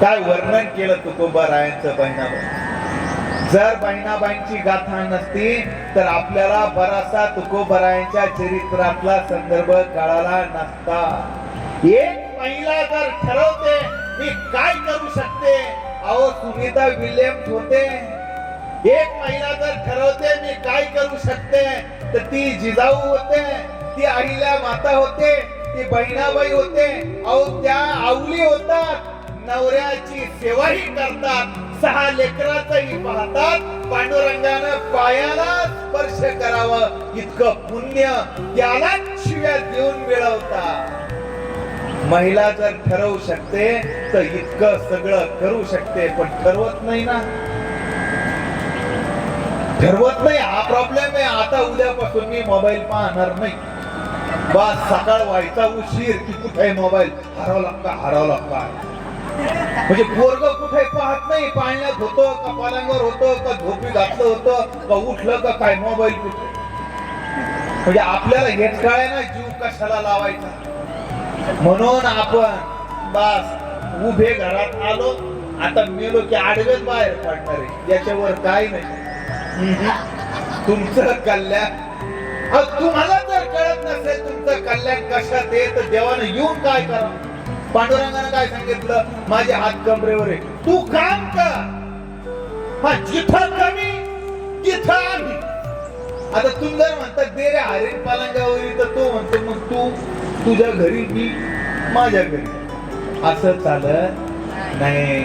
काय वर्णन केलं तुकोबारायांचं बहिणाबाई. जर बहिणाबाईंची गाथा नसती तर आपल्याला बराचसा तुकोबारायांच्या चरित्रातला संदर्भ कळाला नसता. एक महिला जर ठरवते मी काय करू शकते, अहो सुनीता विल्यम्स होते. एक महिला जर ठरवते मी काय करू शकते तर ती जिजाऊ होते, ती अहिल्या माता होते, ती बहिणाबाई होते. अहो त्या आवली होतात, नवऱ्याची सेवाही करतात, 6 लेकराचंही पाहतात. पांडुरंगानं पायाला स्पर्श करावं इतकं पुण्य त्याला शिव्या देऊन मिळवतात. महिला जर ठरवू शकते तर इतकं सगळं करू शकते, पण ठरवत नाही ना, ठरवत नाही. हा प्रॉब्लेम आहे. आता उद्यापासून मी मोबाईल पाहणार नाही, बस सकाळ व्हायचा उशीर की कुठे मोबाईल हरवला का म्हणजे पोरग कुठे पाहत नाही, पाळण्यात होतो का पलंगावर होतो का झोपी घातलं होतं का उठलं का काय मोबाईल कुठे. म्हणजे आपल्याला हेच कळे ना जीव कशाला लावायचा. म्हणून आपण बस उभे घरात आलो, आता मेलो की आडवेच बाहेर पडणार आहे, याच्यावर काय नाही. तुमचं कल्याण तुम्हाला जर कळत नसेल तुमचं कल्याण कशात आहे तर देवानं येऊन काय करा. पांडुरंगानं काय सांगितलं, माझे हात कमरेवर आहे, तू काम कर. हा जिथं कमी तिथं आम्ही. आता तुम्ही जर म्हणतात दे रे हरीण पलंगावरी, तर तो म्हणतो मग तू तुझ्या घरी मी माझ्या घरी. असं चालत नाही.